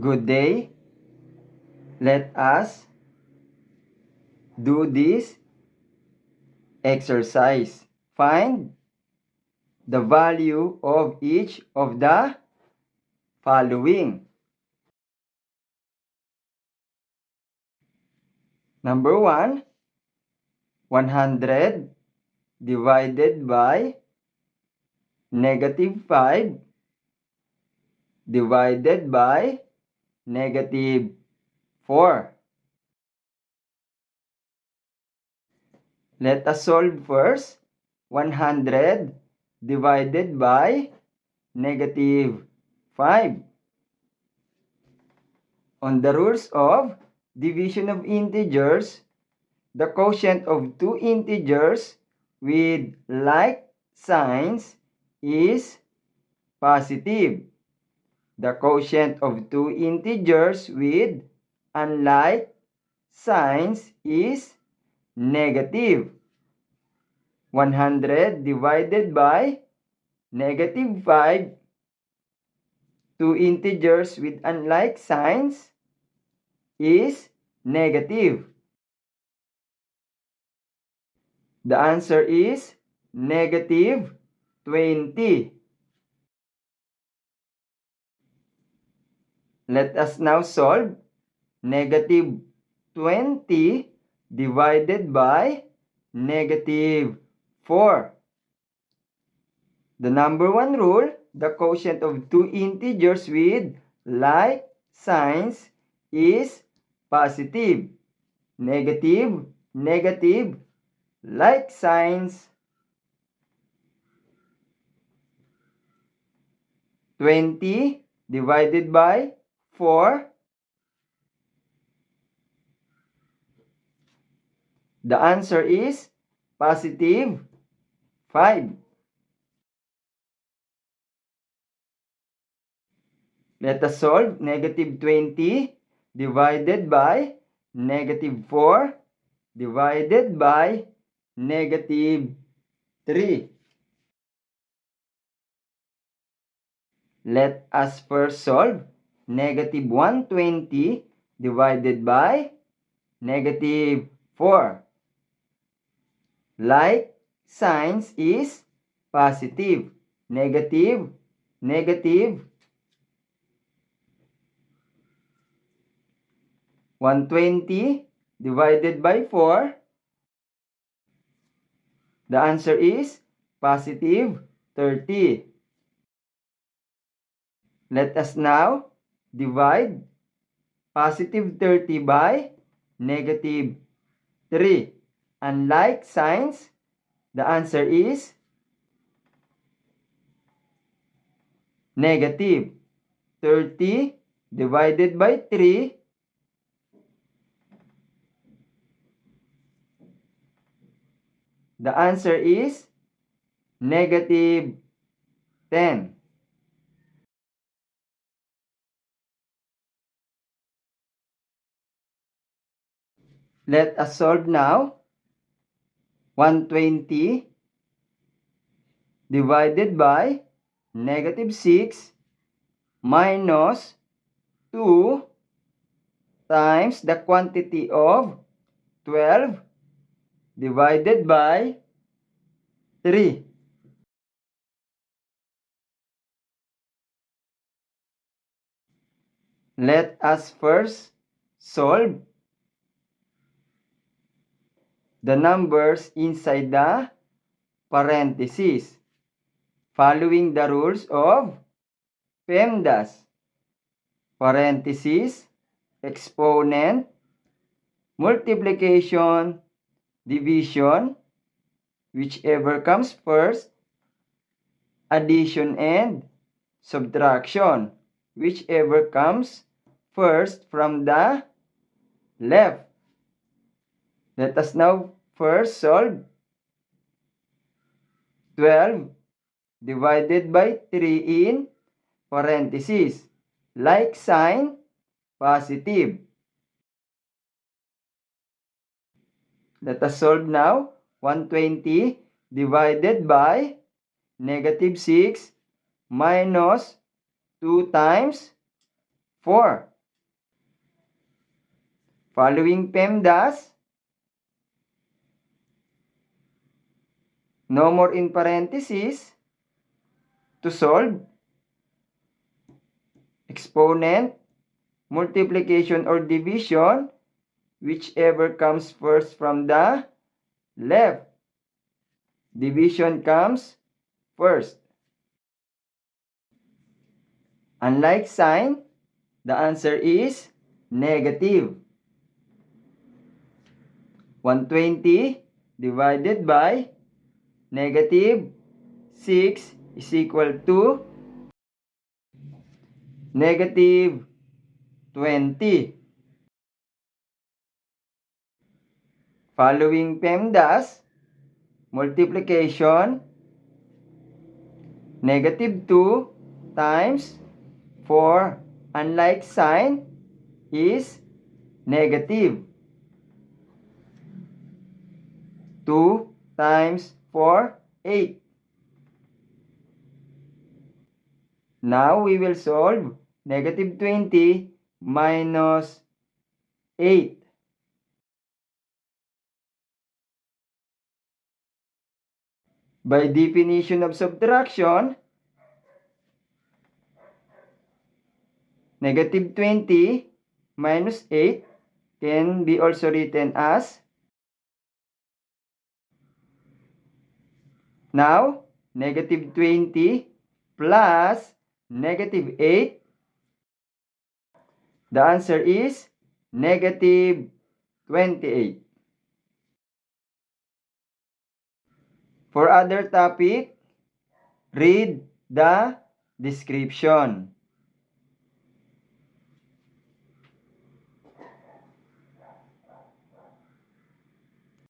Good day. Let us do this exercise. Find the value of each of the following. Number 1, 100 divided by -5 divided by -4. Let us solve first. 100 divided by -5. On the rules of division of integers, the quotient of two integers with like signs is positive. The quotient of two integers with unlike signs is negative. 100 divided by -5, two integers with unlike signs is negative. The answer is -20. Let us now solve -20 divided by -4. The number 1 rule, the quotient of two integers with like signs is positive. Negative, negative, like signs. 20 divided by 4. The answer is positive 5. Let us solve -20 divided by -4 divided by -3. Let us first solve -120 divided by -4. Like signs is positive. Negative, negative. 120 divided by 4. The answer is positive 30. Let us now divide positive 30 by -3. Unlike signs, the answer is negative. 30 divided by 3. The answer is -10. Let us solve now. 120 divided by -6 minus 2 times the quantity of 12 divided by 3. Let us first solve the numbers inside the parentheses, following the rules of PEMDAS. Parentheses, exponent, multiplication, division, whichever comes first, addition and subtraction, whichever comes first from the left. Let us now first solve 12 divided by 3 in parentheses. Like sign, positive. Let us solve now. 120 divided by -6 minus 2 times 4. Following PEMDAS. No more in parentheses. To solve. Exponent, multiplication or division, whichever comes first from the left. Division comes first. Unlike sign, the answer is negative. 120 divided by negative 6 is equal to negative 20. Following PEMDAS, multiplication, negative 2 times 4, unlike sign, is negative. 2 times 4, 8. Now we will solve negative 20 minus 8. By definition of subtraction, negative 20 minus 8 can be also written as, now, negative 20 plus negative 8. The answer is negative 28. For other topic, read the description.